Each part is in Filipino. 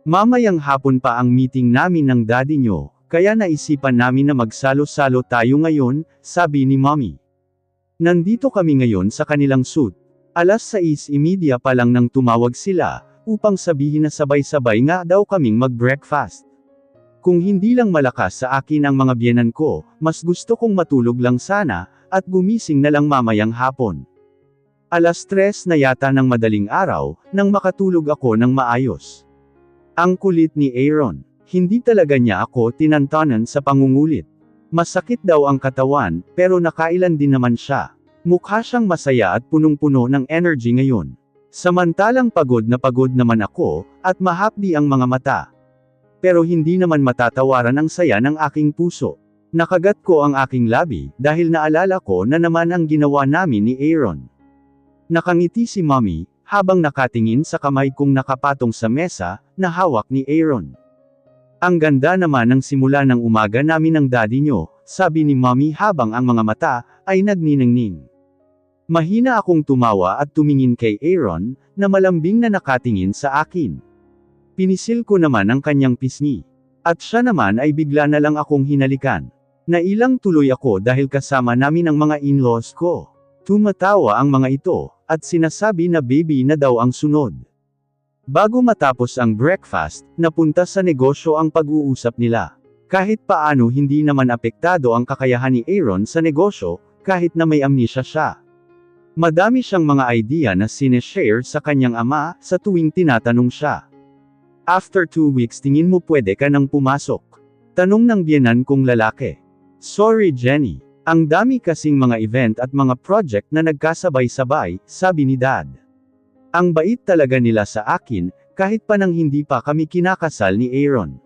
Mamayang hapon pa ang meeting namin ng daddy nyo, kaya naisipan namin na magsalo-salo tayo ngayon, sabi ni mommy. Nandito kami ngayon sa kanilang suit. Alas 6:30 pa lang nang tumawag sila, upang sabihin na sabay-sabay nga daw kaming mag-breakfast. Kung hindi lang malakas sa akin ang mga biyenan ko, mas gusto kong matulog lang sana, at gumising na lang mamayang hapon. Alas 3 na yata ng madaling araw, nang makatulog ako ng maayos. Ang kulit ni Aaron. Hindi talaga niya ako tinantanan sa pangungulit. Masakit daw ang katawan, pero nakailan din naman siya. Mukha siyang masaya at punong-puno ng energy ngayon. Samantalang pagod naman ako, at mahapdi ang mga mata. Pero hindi naman matatawaran ang saya ng aking puso. Nakagat ko ang aking labi, dahil naalala ko na naman ang ginawa namin ni Aaron. Nakangiti si mommy, habang nakatingin sa kamay kong nakapatong sa mesa, na hawak ni Aaron. Ang ganda naman ng simula ng umaga namin ng daddy nyo, sabi ni mommy habang ang mga mata, ay nagniningning. Mahina akong tumawa at tumingin kay Aaron, na malambing na nakatingin sa akin. Pinisil ko naman ang kanyang pisngi. At siya naman ay bigla na lang akong hinalikan. Nailang tuloy ako dahil kasama namin ang mga in-laws ko. Tumatawa ang mga ito, at sinasabi na baby na daw ang sunod. Bago matapos ang breakfast, napunta sa negosyo ang pag-uusap nila. Kahit paano hindi naman apektado ang kakayahan ni Aaron sa negosyo, kahit na may amnesia siya. Madami siyang mga idea na sineshare sa kanyang ama, sa tuwing tinatanong siya. After 2 weeks tingin mo pwede ka nang pumasok? Tanong ng biyenan kong lalaki. Sorry Jenny. Ang dami kasing mga event at mga project na nagkasabay-sabay, sabi ni Dad. Ang bait talaga nila sa akin, kahit pa nang hindi pa kami kinakasal ni Aaron.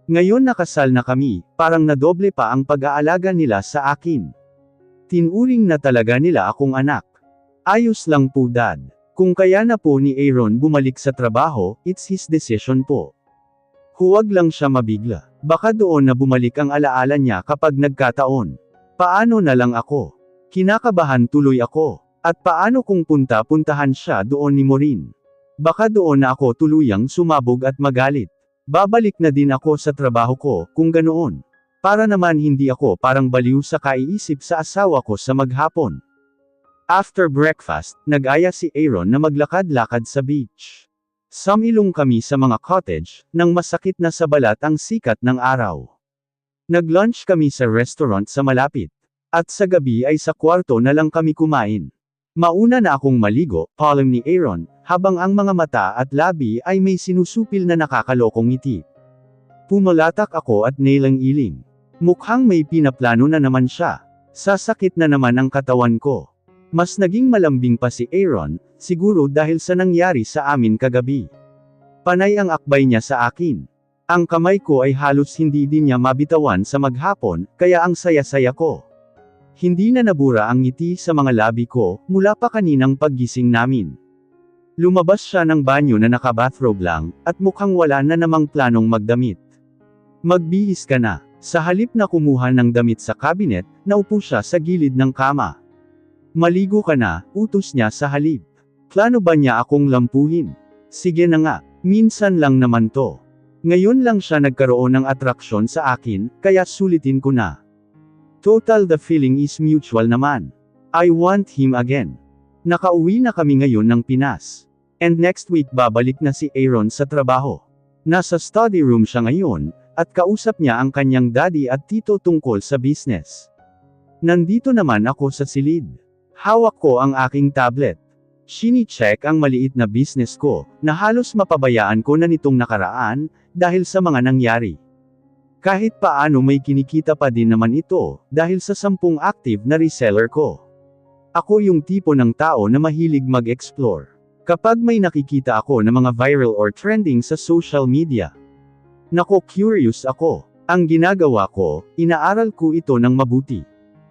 Ngayon nakasal na kami, parang nadoble pa ang pag-aalaga nila sa akin. Tinuring na talaga nila akong anak. Ayos lang po Dad. Kung kaya na po ni Aaron bumalik sa trabaho, it's his decision po. Huwag lang siya mabigla. Baka doon na bumalik ang alaala niya kapag nagkataon. Paano na lang ako? Kinakabahan tuloy ako. At paano kung punta-puntahan siya doon ni Maureen? Baka doon na ako tuluyang sumabog at magalit. Babalik na din ako sa trabaho ko, kung ganoon. Para naman hindi ako parang baliw sa kaiisip sa asawa ko sa maghapon. After breakfast, nag-aya si Aaron na maglakad-lakad sa beach. Sumilong kami sa mga cottage, nang masakit na sa balat ang sikat ng araw. Nag-lunch kami sa restaurant sa malapit. At sa gabi ay sa kwarto na lang kami kumain. Mauna na akong maligo, palm ni Aaron, habang ang mga mata at labi ay may sinusupil na nakakalokong ngiti. Pumalatak ako at nailang-iling. Mukhang may pinaplano na naman siya. Sasakit na naman ang katawan ko. Mas naging malambing pa si Aaron, siguro dahil sa nangyari sa amin kagabi. Panay ang akbay niya sa akin. Ang kamay ko ay halos hindi din niya mabitawan sa maghapon, kaya ang saya-saya ko. Hindi na nabura ang ngiti sa mga labi ko, mula pa kaninang paggising namin. Lumabas siya ng banyo na naka-bathrobe lang, at mukhang wala na namang planong magdamit. Magbihis ka na. Sa halip na kumuha ng damit sa cabinet, naupo siya sa gilid ng kama. Maligo ka na, utos niya sa halip. Plano ba niya akong lampuhin? Sige na nga, minsan lang naman to. Ngayon lang siya nagkaroon ng atraksyon sa akin, kaya sulitin ko na. Total the feeling is mutual naman. I want him again. Nakauwi na kami ngayon ng Pinas. And next week babalik na si Aaron sa trabaho. Nasa study room siya ngayon, at kausap niya ang kanyang daddy at tito tungkol sa business. Nandito naman ako sa silid. Hawak ko ang aking tablet. Shini-check ang maliit na business ko, na halos mapabayaan ko na nitong nakaraan, dahil sa mga nangyari. Kahit paano may kinikita pa din naman ito, dahil sa 10 active na reseller ko. Ako yung tipo ng tao na mahilig mag-explore. Kapag may nakikita ako na mga viral or trending sa social media. Nako curious ako. Ang ginagawa ko, inaaral ko ito ng mabuti.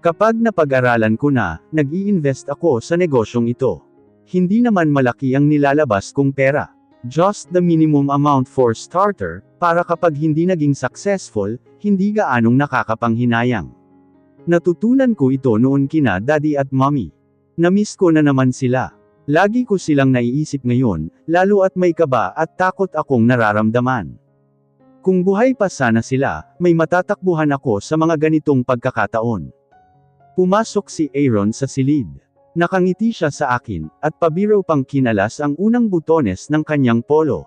Kapag napag-aralan ko na, nag-i-invest ako sa negosyong ito. Hindi naman malaki ang nilalabas kong pera. Just the minimum amount for starter, para kapag hindi naging successful, hindi gaanong nakakapanghinayang. Natutunan ko ito noon kina daddy at mommy. Namiss ko na naman sila. Lagi ko silang naiisip ngayon, lalo at may kaba at takot akong nararamdaman. Kung buhay pa sana sila, may matatakbuhan ako sa mga ganitong pagkakataon. Pumasok si Aaron sa silid. Nakangiti siya sa akin, at pabiro pang kinalas ang unang butones ng kanyang polo.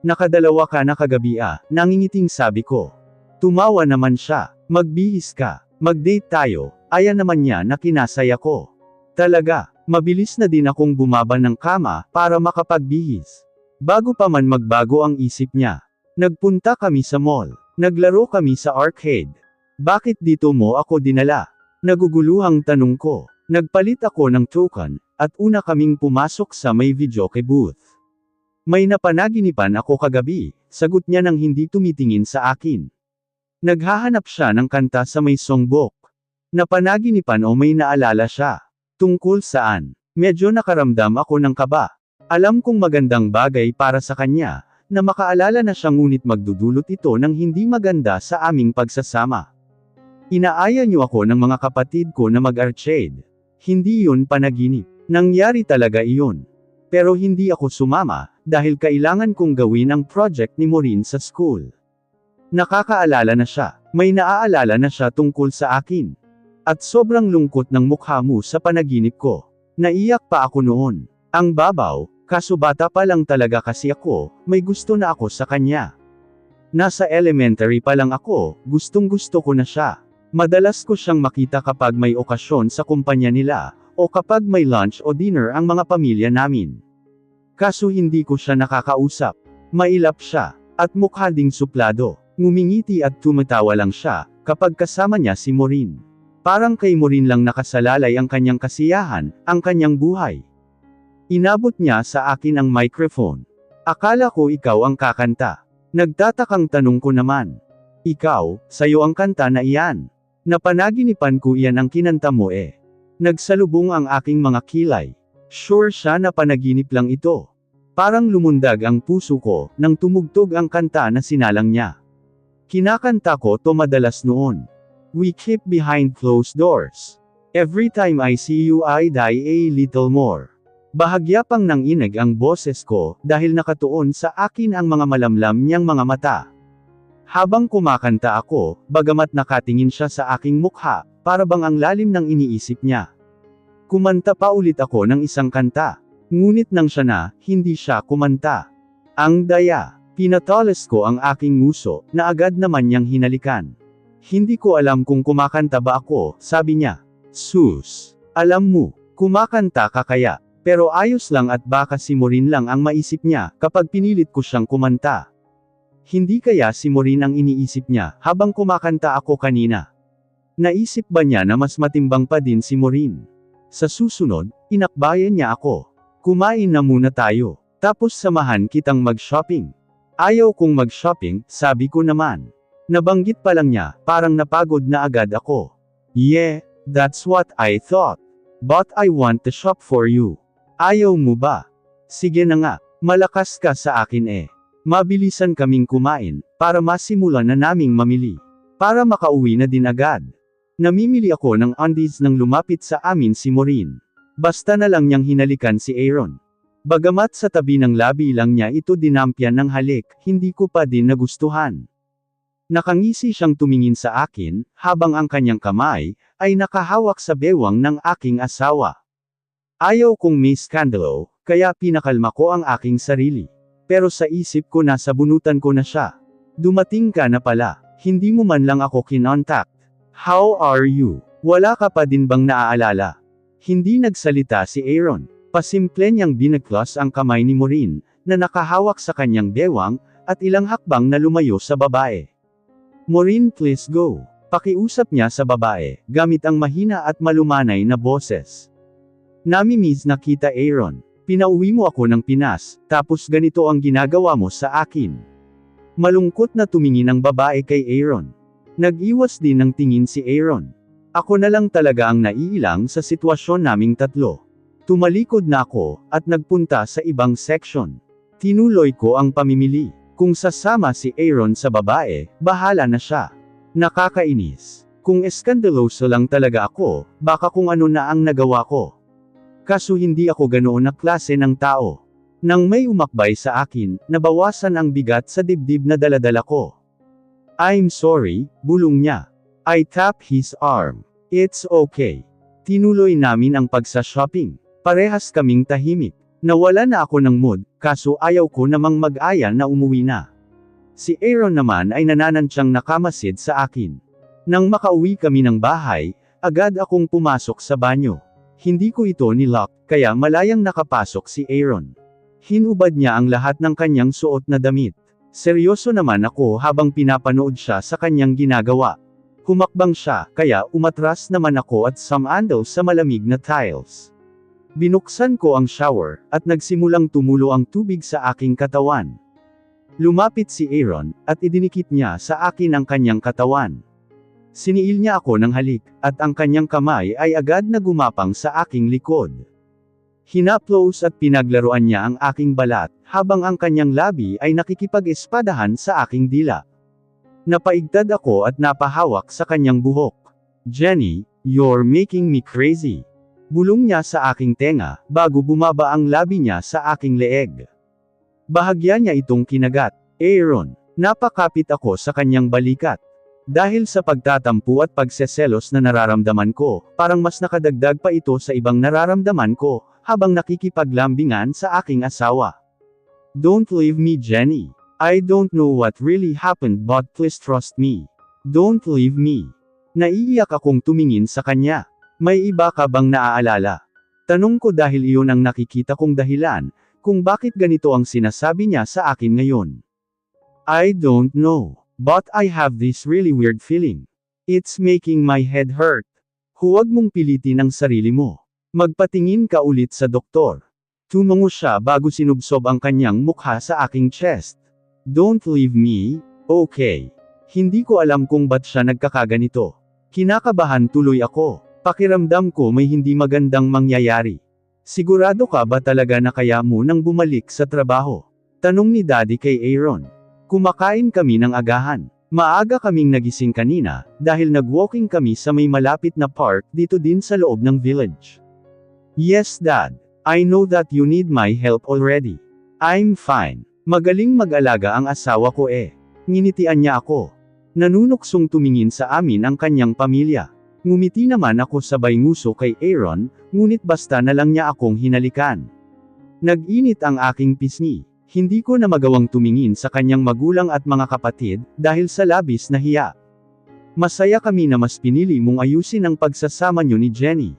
Nakadalawa ka na kagabi nangingiting sabi ko. Tumawa naman siya, magbihis ka, mag-date tayo, aya naman niya na kinasaya ko. Talaga, mabilis na din akong bumaba ng kama, para makapagbihis. Bago pa man magbago ang isip niya. Nagpunta kami sa mall, naglaro kami sa arcade. Bakit dito mo ako dinala? Naguguluhang tanong ko. Nagpalit ako ng token, at una kaming pumasok sa may videoke booth. May napanaginipan ako kagabi, sagot niya nang hindi tumitingin sa akin. Naghahanap siya ng kanta sa may songbook. Napanaginipan o may naalala siya. Tungkol saan? Medyo nakaramdam ako ng kaba. Alam kong magandang bagay para sa kanya, na makaalala na siya ngunit magdudulot ito ng hindi maganda sa aming pagsasama. Inaaya niyo ako ng mga kapatid ko na mag-arcade. Hindi yun panaginip. Nangyari talaga iyon. Pero hindi ako sumama, dahil kailangan kong gawin ang project ni Maureen sa school. Nakakaalala na siya. May naaalala na siya tungkol sa akin. At sobrang lungkot ng mukha mo sa panaginip ko. Naiyak pa ako noon. Ang babaw, kaso bata pa lang talaga kasi ako, may gusto na ako sa kanya. Nasa elementary pa lang ako, gustong gusto ko na siya. Madalas ko siyang makita kapag may okasyon sa kumpanya nila, o kapag may lunch o dinner ang mga pamilya namin. Kaso hindi ko siya nakakausap. Mailap siya, at mukha ding suplado. Ngumingiti at tumatawa lang siya, kapag kasama niya si Maureen. Parang kay Maureen lang nakasalalay ang kanyang kasiyahan, ang kanyang buhay. Inabot niya sa akin ang microphone. Akala ko ikaw ang kakanta. Nagtatakang tanong ko naman. Ikaw, sayo ang kanta na iyan. Napanaginipan ko iyan ang kinanta mo Nagsalubong ang aking mga kilay. Sure siya na panaginip lang ito. Parang lumundag ang puso ko, nang tumugtog ang kanta na sinalang niya. Kinakanta ko to madalas noon. We keep behind closed doors. Every time I see you I die a little more. Bahagya pang nanginig ang boses ko, dahil nakatuon sa akin ang mga malamlam niyang mga mata. Habang kumakanta ako, bagamat nakatingin siya sa aking mukha, para bang ang lalim ng iniisip niya. Kumanta pa ulit ako ng isang kanta. Ngunit nang siya na, hindi siya kumanta. Ang daya, pinatalas ko ang aking nguso, na agad naman niyang hinalikan. Hindi ko alam kung kumakanta ba ako, sabi niya. Sus, alam mo, kumakanta ka kaya, pero ayos lang at baka si Maureen lang ang maisip niya, kapag pinilit ko siyang kumanta. Hindi kaya si Maureen ang iniisip niya, habang kumakanta ako kanina. Naisip ba niya na mas matimbang pa din si Maureen? Sa susunod, inakbayan niya ako. Kumain na muna tayo, tapos samahan kitang mag-shopping. Ayaw kong mag-shopping, sabi ko naman. Nabanggit pa lang niya, parang napagod na agad ako. Yeah, that's what I thought. But I want to shop for you. Ayaw mo ba? Sige na nga, malakas ka sa akin Mabilisan kaming kumain, para masimulan na naming mamili. Para makauwi na din agad. Namimili ako ng undies nang lumapit sa amin si Maureen. Basta na lang niyang hinalikan si Aaron. Bagamat sa tabi ng labi lang niya ito dinampyan ng halik, hindi ko pa din nagustuhan. Nakangisi siyang tumingin sa akin, habang ang kanyang kamay, ay nakahawak sa bewang ng aking asawa. Ayaw kong may skandalo, kaya pinakalma ko ang aking sarili. Pero sa isip ko nasa bunutan ko na siya. Dumating ka na pala, hindi mo man lang ako kinontak. How are you? Wala ka pa din bang naaalala? Hindi nagsalita si Aaron. Pasimple niyang binaklas ang kamay ni Maureen, na nakahawak sa kanyang bewang, at ilang hakbang na lumayo sa babae. Maureen, please go. Pakiusap niya sa babae, gamit ang mahina at malumanay na boses. Namimiss na kita Aaron. Pinauwi mo ako ng Pinas, tapos ganito ang ginagawa mo sa akin. Malungkot na tumingin ang babae kay Aaron. Nag-iwas din ng tingin si Aaron. Ako na lang talaga ang naiilang sa sitwasyon naming tatlo. Tumalikod na ako, at nagpunta sa ibang section. Tinuloy ko ang pamimili. Kung sasama si Aaron sa babae, bahala na siya. Nakakainis. Kung eskandaloso lang talaga ako, baka kung ano na ang nagawa ko. Kaso hindi ako ganoon na klase ng tao. Nang may umakbay sa akin, nabawasan ang bigat sa dibdib na daladala ko. I'm sorry, bulong niya. I tap his arm. It's okay. Tinuloy namin ang pagsa-shopping. Parehas kaming tahimik. Nawala na ako ng mood, kaso ayaw ko namang mag-aya na umuwi na. Si Aaron naman ay nananantyang nakamasid sa akin. Nang makauwi kami ng bahay, agad akong pumasok sa banyo. Hindi ko ito nilock, kaya malayang nakapasok si Aaron. Hinubad niya ang lahat ng kanyang suot na damit. Seryoso naman ako habang pinapanood siya sa kanyang ginagawa. Humakbang siya, kaya umatras naman ako at sumandal sa malamig na tiles. Binuksan ko ang shower, at nagsimulang tumulo ang tubig sa aking katawan. Lumapit si Aaron, at idinikit niya sa akin ang kanyang katawan. Siniil niya ako ng halik, at ang kanyang kamay ay agad na gumapang sa aking likod. Hinaplos at pinaglaruan niya ang aking balat, habang ang kanyang labi ay nakikipag-espadahan sa aking dila. Napaigtad ako at napahawak sa kanyang buhok. Jenny, you're making me crazy. Bulong niya sa aking tenga, bago bumaba ang labi niya sa aking leeg. Bahagya niya itong kinagat. Aaron, napakapit ako sa kanyang balikat. Dahil sa pagtatampo at pagseselos na nararamdaman ko, parang mas nakadagdag pa ito sa ibang nararamdaman ko, habang nakikipaglambingan sa aking asawa. Don't leave me, Jenny. I don't know what really happened but please trust me. Don't leave me. Naiiyak akong tumingin sa kanya. May iba ka bang naaalala? Tanong ko dahil iyon ang nakikita kong dahilan, kung bakit ganito ang sinasabi niya sa akin ngayon. I don't know, but I have this really weird feeling. It's making my head hurt. Huwag mong pilitin ang sarili mo. Magpatingin ka ulit sa doktor. Tumango siya bago sinubsob ang kanyang mukha sa aking chest. Don't leave me, okay. Hindi ko alam kung ba't siya nagkakaganito. Kinakabahan tuloy ako. Pakiramdam ko may hindi magandang mangyayari. Sigurado ka ba talaga na kaya mo nang bumalik sa trabaho? Tanong ni Daddy kay Aaron. Kumakain kami ng agahan. Maaga kaming nagising kanina, dahil nag-walking kami sa may malapit na park dito din sa loob ng village. Yes, Dad. I know that you need my help already. I'm fine. Magaling mag-alaga ang asawa ko eh. Nginitian niya ako. Nanunuksong tumingin sa amin ang kanyang pamilya. Ngumiti naman ako sabay nguso kay Aaron, ngunit basta na lang niya akong hinalikan. Nag-init ang aking pisngi. Hindi ko na magawang tumingin sa kanyang magulang at mga kapatid, dahil sa labis na hiya. Masaya kami na mas pinili mong ayusin ang pagsasama niyo ni Jenny.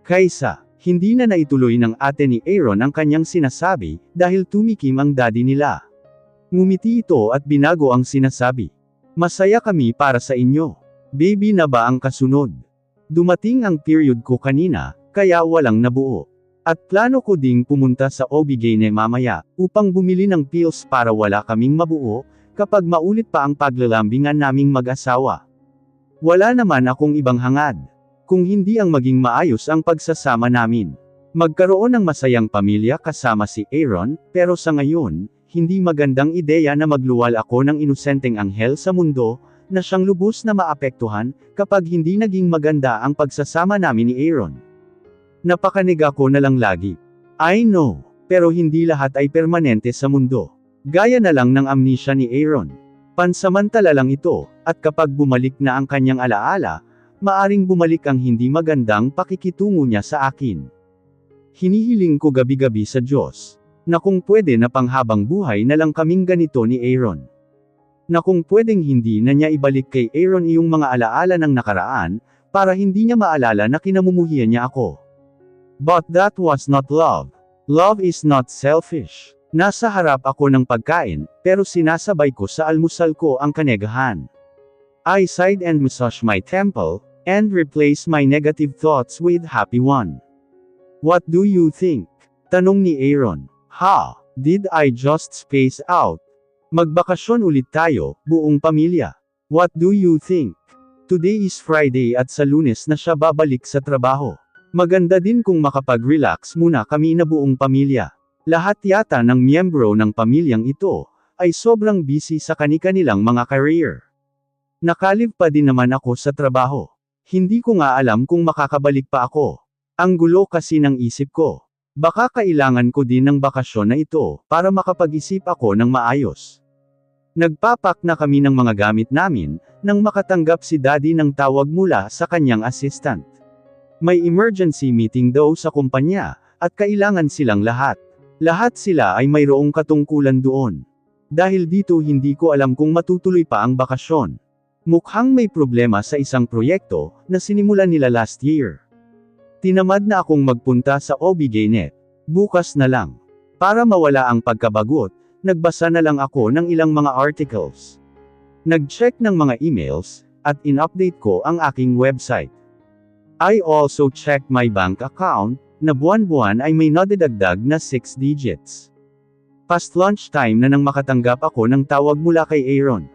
Kaysa, hindi na naituloy ng ate ni Aaron ang kanyang sinasabi, dahil tumikim ang daddy nila. Ngumiti ito at binago ang sinasabi. Masaya kami para sa inyo. Baby na ba ang kasunod? Dumating ang period ko kanina, kaya walang nabuo. At plano ko ding pumunta sa OB-GYN mamaya, upang bumili ng pills para wala kaming mabuo, kapag maulit pa ang paglalambingan naming mag-asawa. Wala naman akong ibang hangad. Kung hindi ang maging maayos ang pagsasama namin. Magkaroon ng masayang pamilya kasama si Aaron, pero sa ngayon, hindi magandang ideya na magluwal ako ng inosenteng anghel sa mundo, na siyang lubos na maapektuhan, kapag hindi naging maganda ang pagsasama namin ni Aaron. Napakaniga ko na lang lagi. I know, pero hindi lahat ay permanente sa mundo. Gaya na lang ng amnesia ni Aaron. Pansamantala lang ito, at kapag bumalik na ang kanyang alaala, maaring bumalik ang hindi magandang pakikitungo niya sa akin. Hinihiling ko gabi-gabi sa Diyos, na kung pwede na panghabang buhay na lang kaming ganito ni Aaron. Na kung pwedeng hindi na niya ibalik kay Aaron iyong mga alaala ng nakaraan, para hindi niya maalala na kinamumuhian niya ako. But that was not love. Love is not selfish. Nasa harap ako ng pagkain, pero sinasabay ko sa almusal ko ang kanegahan. I sighed and massaged my temple, and replace my negative thoughts with happy one. What do you think? Tanong ni Aaron. Ha, did I just space out? Magbakasyon ulit tayo, buong pamilya. What do you think? Today is Friday at sa Lunes na siya babalik sa trabaho. Maganda din kung makapag-relax muna kami na buong pamilya. Lahat yata ng miyembro ng pamilyang ito, ay sobrang busy sa kani-kanilang mga career. Nakalib pa din naman ako sa trabaho. Hindi ko nga alam kung makakabalik pa ako. Ang gulo kasi ng isip ko. Baka kailangan ko din ng bakasyon na ito, para makapag-isip ako ng maayos. Nagpapak na kami ng mga gamit namin, nang makatanggap si Daddy ng tawag mula sa kanyang assistant. May emergency meeting daw sa kumpanya, at kailangan silang lahat. Lahat sila ay mayroong katungkulan doon. Dahil dito hindi ko alam kung matutuloy pa ang bakasyon. Mukhang may problema sa isang proyekto, na sinimulan nila last year. Tinamad na akong magpunta sa OB/GYN. Bukas na lang. Para mawala ang pagkabagot, nagbasa na lang ako ng ilang mga articles. Nag-check ng mga emails, at in-update ko ang aking website. I also checked my bank account, na buwan-buwan ay may nadidagdag na 6 digits. Past lunchtime na nang makatanggap ako ng tawag mula kay Aaron.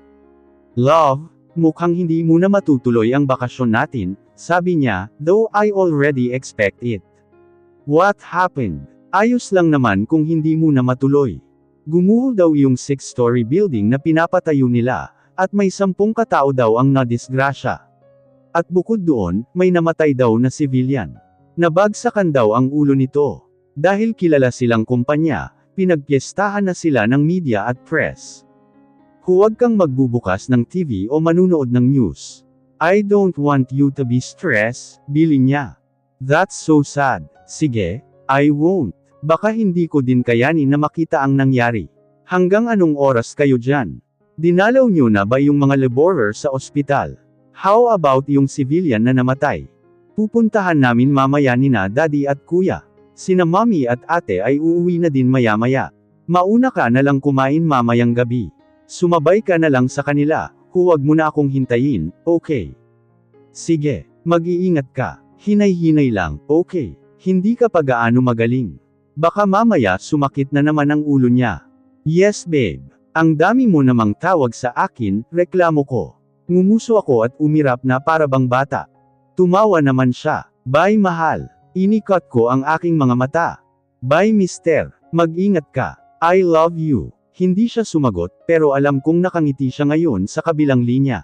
Love, mukhang hindi muna matutuloy ang bakasyon natin, sabi niya, though I already expect it. What happened? Ayos lang naman kung hindi muna matuloy. Gumuho daw yung 6-story building na pinapatayo nila, at may 10 katao daw ang nadisgrasya. At bukod doon, may namatay daw na civilian. Nabagsakan daw ang ulo nito. Dahil kilala silang kumpanya, pinagpiestahan na sila ng media at press. Huwag kang magbubukas ng TV o manunood ng news. I don't want you to be stressed, bilin niya. That's so sad. Sige, I won't. Baka hindi ko din kayanin na makita ang nangyari. Hanggang anong oras kayo dyan? Dinalaw niyo na ba yung mga laborer sa ospital? How about yung civilian na namatay? Pupuntahan namin mamaya nina Daddy at Kuya. Sina Mommy at Ate ay uuwi na din maya-maya. Mauna ka na lang kumain mamayang gabi. Sumabay ka na lang sa kanila, huwag mo na akong hintayin, okay? Sige, mag-iingat ka. Hinay-hinay lang, okay? Hindi ka pa gaano magaling. Baka mamaya sumakit na naman ang ulo niya. Yes babe. Ang dami mo namang tawag sa akin, reklamo ko. Ngumuso ako at umirap na para bang bata. Tumawa naman siya. Bye mahal. Inikot ko ang aking mga mata. Bye mister. Mag-ingat ka. I love you. Hindi siya sumagot, pero alam kong nakangiti siya ngayon sa kabilang linya.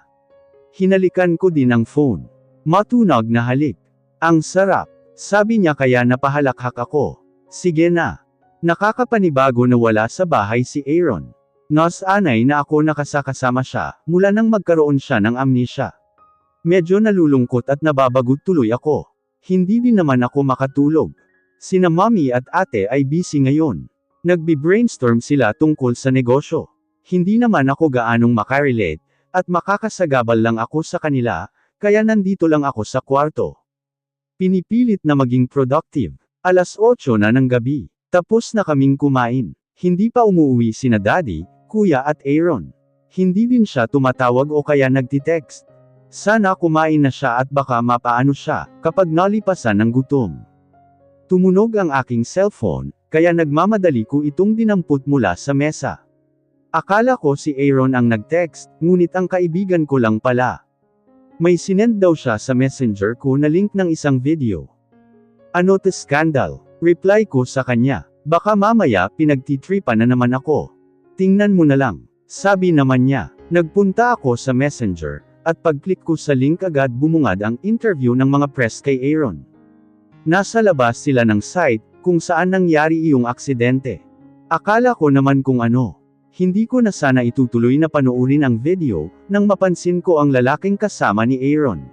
Hinalikan ko din ang phone. Matunog na halik. Ang sarap. Sabi niya kaya napahalakhak ako. Sige na. Nakakapanibago na wala sa bahay si Aaron. Nasanay na ako nakasakasama siya, mula nang magkaroon siya ng amnesia. Medyo nalulungkot at nababagot tuloy ako. Hindi din naman ako makatulog. Sina Mommy at Ate ay busy ngayon. Nagbi-brainstorm sila tungkol sa negosyo. Hindi naman ako gaanong makarelate, at makakasagabal lang ako sa kanila, kaya nandito lang ako sa kwarto. Pinipilit na maging productive. 8:00 na ng gabi. Tapos na kaming kumain. Hindi pa umuwi sina Daddy, Kuya at Aaron. Hindi din siya tumatawag o kaya nagtitext. Sana kumain na siya at baka mapaano siya, kapag nalipasan ng gutom. Tumunog ang aking cellphone, kaya nagmamadali ko itong dinampot mula sa mesa. Akala ko si Aaron ang nag-text, ngunit ang kaibigan ko lang pala. May sinend daw siya sa messenger ko na link ng isang video. Ano to scandal? Reply ko sa kanya. Baka mamaya pinagtitripan na naman ako. Tingnan mo na lang. Sabi naman niya. Nagpunta ako sa messenger, at pag-click ko sa link agad bumungad ang interview ng mga press kay Aaron. Nasa labas sila ng site, kung saan nangyari iyong aksidente. Akala ko naman kung ano. Hindi ko na sana itutuloy na panoorin ang video, nang mapansin ko ang lalaking kasama ni Aaron.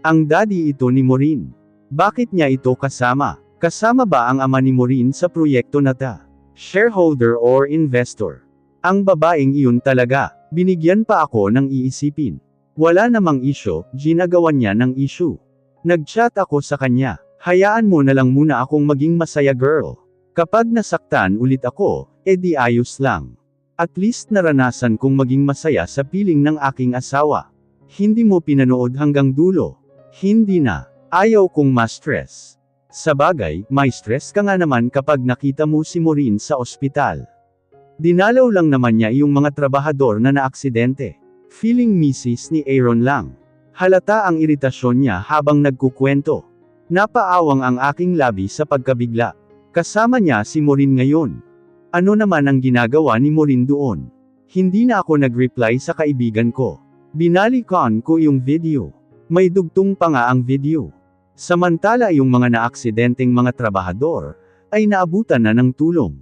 Ang daddy ito ni Maureen. Bakit niya ito kasama? Kasama ba ang ama ni Maureen sa proyekto na ta? Shareholder or investor? Ang babaeng iyon talaga. Binigyan pa ako ng iisipin. Wala namang issue, ginagawan niya ng issue. Nag-chat ako sa kanya. Hayaan mo na lang muna akong maging masaya girl. Kapag nasaktan ulit ako, edi ayos lang. At least naranasan kong maging masaya sa piling ng aking asawa. Hindi mo pinanood hanggang dulo. Hindi na. Ayaw kong ma-stress. Sabagay, may stress ka nga naman kapag nakita mo si Maureen sa ospital. Dinalaw lang naman niya yung mga trabahador na naaksidente. Feeling misis ni Aaron lang. Halata ang iritasyon niya habang nagkukwento. Napaawang ang aking labi sa pagkabigla. Kasama niya si Maureen ngayon. Ano naman ang ginagawa ni Maureen doon? Hindi na ako nag-reply sa kaibigan ko. Binalikan ko yung video. May dugtong pa nga ang video. Samantala yung mga naaksidenteng mga trabahador, ay naabutan na ng tulong.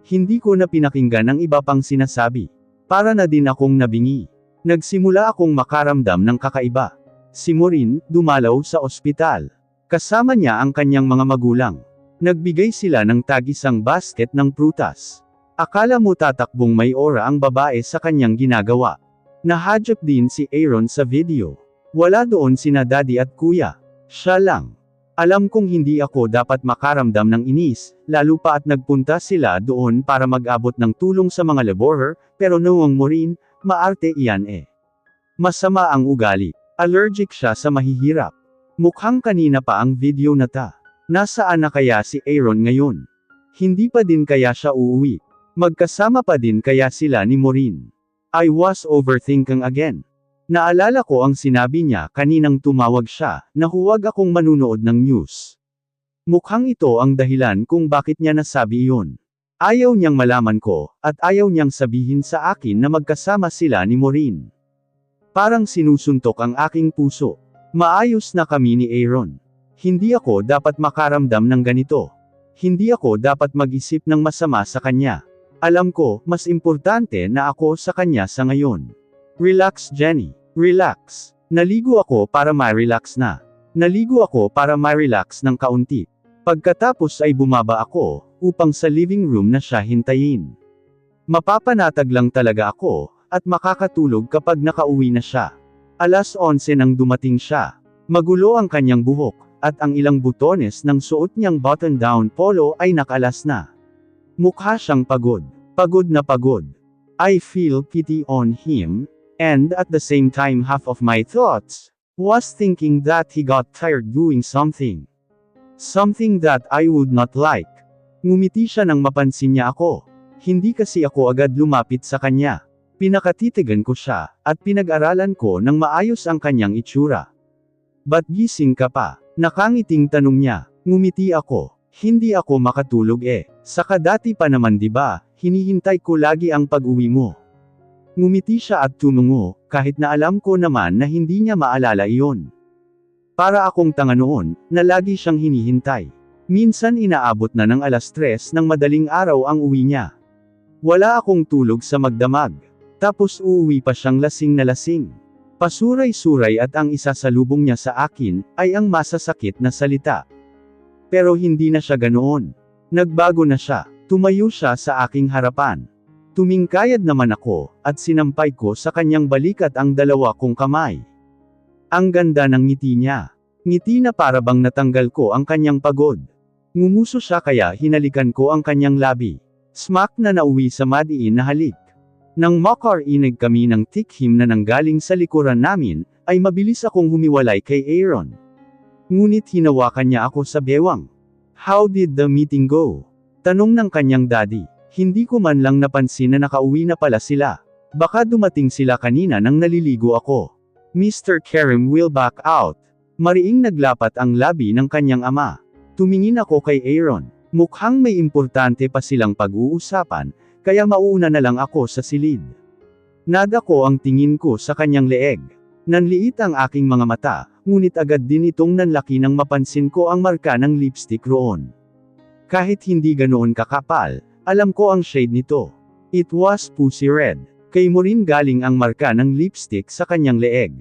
Hindi ko na pinakinggan ang iba pang sinasabi. Para na din akong nabingi. Nagsimula akong makaramdam ng kakaiba. Si Maureen, dumalaw sa ospital. Kasama niya ang kanyang mga magulang. Nagbigay sila ng tag-isang basket ng prutas. Akala mo tatakbong may aura ang babae sa kanyang ginagawa. Nahadyap din si Aaron sa video. Wala doon sina daddy at kuya. Siya lang. Alam kong hindi ako dapat makaramdam ng inis, lalo pa at nagpunta sila doon para mag-abot ng tulong sa mga laborer, pero noong Maureen, maarte iyan eh. Masama ang ugali. Allergic siya sa mahihirap. Mukhang kanina pa ang video na ta. Nasaan na kaya si Aaron ngayon? Hindi pa din kaya siya uuwi? Magkasama pa din kaya sila ni Maureen? I was overthinking again. Naalala ko ang sinabi niya kaninang tumawag siya, na huwag akong manunood ng news. Mukhang ito ang dahilan kung bakit niya nasabi iyon. Ayaw niyang malaman ko, at ayaw niyang sabihin sa akin na magkasama sila ni Maureen. Parang sinusuntok ang aking puso. Maayos na kami ni Aaron. Hindi ako dapat makaramdam ng ganito. Hindi ako dapat mag-isip ng masama sa kanya. Alam ko, mas importante na ako sa kanya sa ngayon. Relax Jenny. Relax. Naligo ako para ma-relax na. Naligo ako para ma-relax ng kaunti. Pagkatapos ay bumaba ako, upang sa living room na siya hintayin. Mapapanatag lang talaga ako, at makakatulog kapag nakauwi na siya. 11:00 nang dumating siya. Magulo ang kanyang buhok, at ang ilang butones ng suot niyang button-down polo ay nakalas na. Mukha siyang pagod. Pagod na pagod. I feel pity on him. And at the same time half of my thoughts was thinking that he got tired doing something. Something that I would not like. Ngumiti siya nang mapansin niya ako. Hindi kasi ako agad lumapit sa kanya. Pinakatitigan ko siya, at pinag-aralan ko ng maayos ang kanyang itsura. Ba't gising ka pa? Nakangiting tanong niya. Ngumiti ako. Hindi ako makatulog eh. Saka dati pa naman diba, hinihintay ko lagi ang pag-uwi mo. Ngumiti siya at tumungo, kahit na alam ko naman na hindi niya maalala iyon. Para akong tanga noon, na lagi siyang hinihintay. Minsan inaabot na ng 3:00 ng madaling araw ang uwi niya. Wala akong tulog sa magdamag. Tapos uuwi pa siyang lasing na lasing. Pasuray-suray at ang isasalubong niya sa akin, ay ang masasakit na salita. Pero hindi na siya ganoon. Nagbago na siya. Tumayo siya sa aking harapan. Tumingkayad naman ako, at sinampay ko sa kanyang balikat ang dalawa kong kamay. Ang ganda ng ngiti niya. Ngiti na para bang natanggal ko ang kanyang pagod. Ngumuso siya kaya hinalikan ko ang kanyang labi. Smack na nauwi sa madiin na halik. Nang makarinig kami ng tikhim na nanggaling sa likuran namin, ay mabilis akong humiwalay kay Aaron. Ngunit hinawakan niya ako sa bewang. How did the meeting go? Tanong ng kanyang daddy. Hindi ko man lang napansin na nakauwi na pala sila. Baka dumating sila kanina nang naliligo ako. Mr. Karim will back out. Mariing naglapat ang labi ng kanyang ama. Tumingin ako kay Aaron. Mukhang may importante pa silang pag-uusapan, kaya mauuna na lang ako sa silid. Nadako ang tingin ko sa kanyang leeg. Nanliit ang aking mga mata, ngunit agad din itong nanlaki nang mapansin ko ang marka ng lipstick roon. Kahit hindi ganoon kakapal, alam ko ang shade nito. It was pussy red. Kay Maureen galing ang marka ng lipstick sa kanyang leeg.